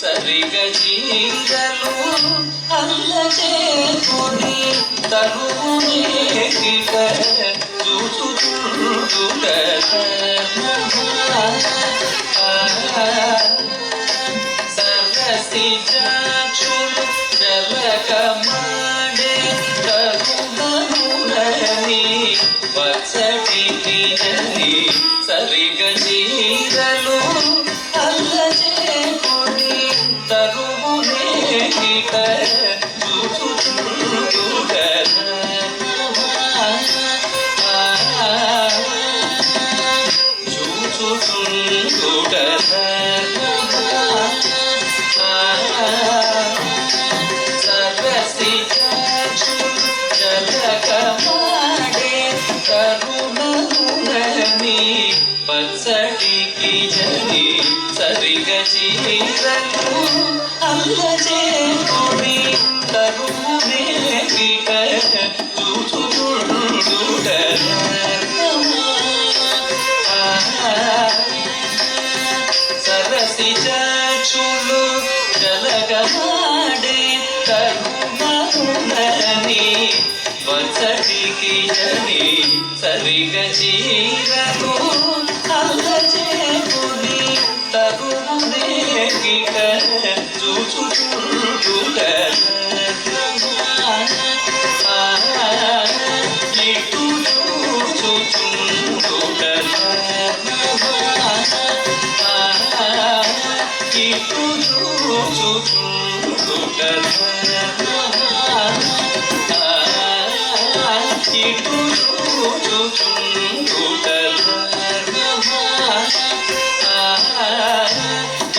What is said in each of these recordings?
సరిగ చీరలు అల్ల చేకొని తరుణేకిక చూచుచుండుట సరసి జాచులు జలకమాడే తరుణములని వచ్చటికి జని సరిగ చీరలు అల్ల చేకొని తరుణేకిక చూచుచుండుట పచ్చటికి జని సరిగ చీరలు అల్ల చేకొని తరుణేకిక చూచుచుండుట సరసి జాచులు జలగమాడే తరుణములని వచ్చటికి జని సరిగ చీరలు అల్ల చేకొని తరుణేకిక చూచుచుండుట ఇటు చూచుచుండుట ఇటు చూచుచుండుట ఇటు చూచుచుండుట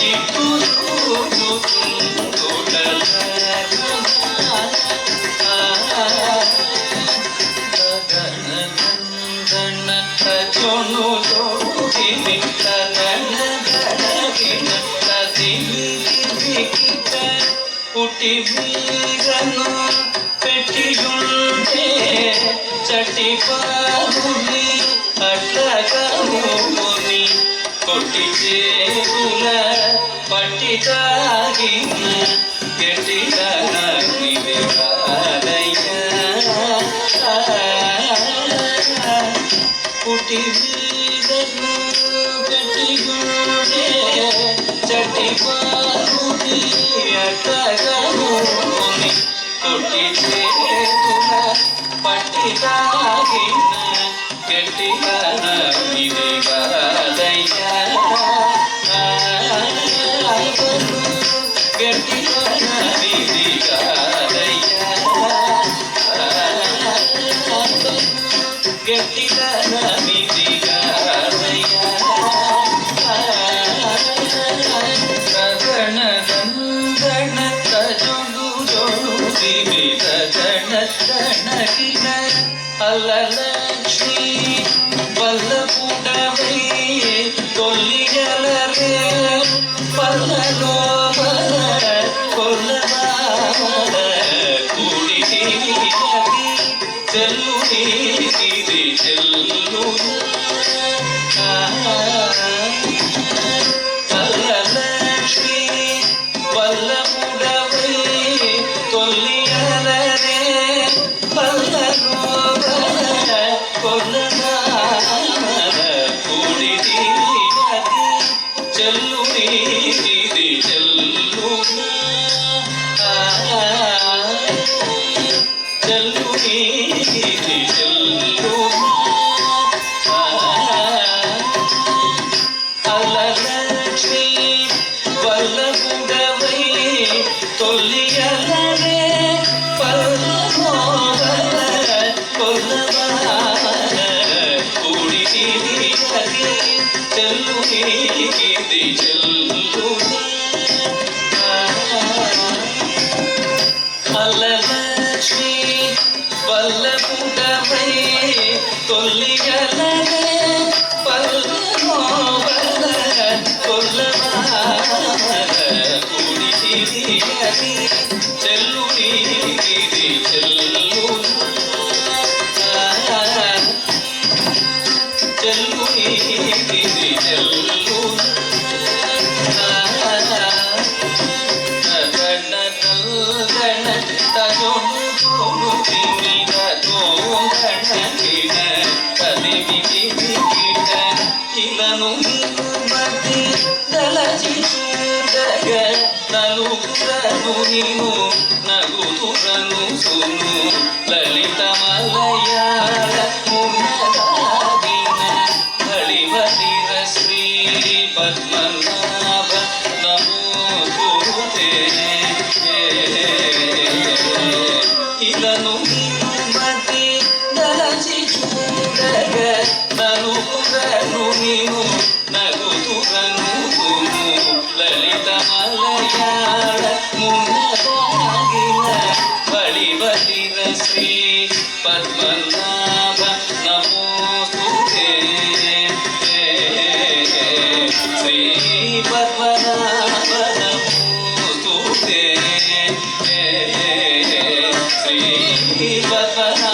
ఇటు చూచుచుండుట గణ జోను జోగిని గణ గణగిన తదిమికిట పుట్టి వీరను పెట్టియుంటే చటి పారుని అట్లగముని కొట్టి చేతుల పట్టి తాగిన గట్టిదనగ్ని పుట్టి వీరను పెట్టియుంటే చటి పారుని అట్లగముని కొట్టి చేతుల పట్టి తాగిన గట్టిదనగ్ని అల్లలక్ష్మి వల్లపుడవై తొల్లిగలరే పల్లలో కొల్లవాడ కుడిటి చెల్లుని చెల్లు అల్లలక్ష్మి వల్లపుడవై తొల్లిగలరే పల్లలో కుడిటి చెల్లుని చెల్లు చెల్లుని చెల్లు అల్లలక్ష్మి వల్లపుడవై తొల్లిగలరే పల్లమోవల కొల్లవాన కూడి తిరిగది చెల్లు నీది చెల్లునా అల్లలక్ష్మి వల్లపుడవై తొల్లిగలనే పల్లెమోవల కొల్లవాన కూడి తిరిగది చెల్లు నీది చెల్లునా చెల్లు నీది చెల్లునా ఇలను మతి దళచి చూడగ నలుగురను నిను నగుతురను సును లలిత మలయాళ మున్నదాగిన బళివలిర శ్రీ పద్మనాభ నమోస్తుతే ఇలను మతి దళచి చూడగ నలుగురను నిను నగుతురను సును లలిత మలయాళ మున్నదాగిన బళివలిర శ్రీ పద్మనాభ నమోస్తుతే శ్రీ పద్మనాభ నమోస్తుతే శ్రీ పద్మనాభ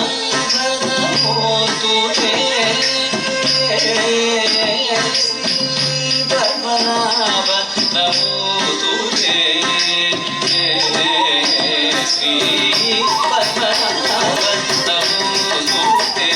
నమోస్తుతే శ్రీ పద్మనాభ నమోస్తుతే శ్రీ పద్మనాభ నమోస్తుతే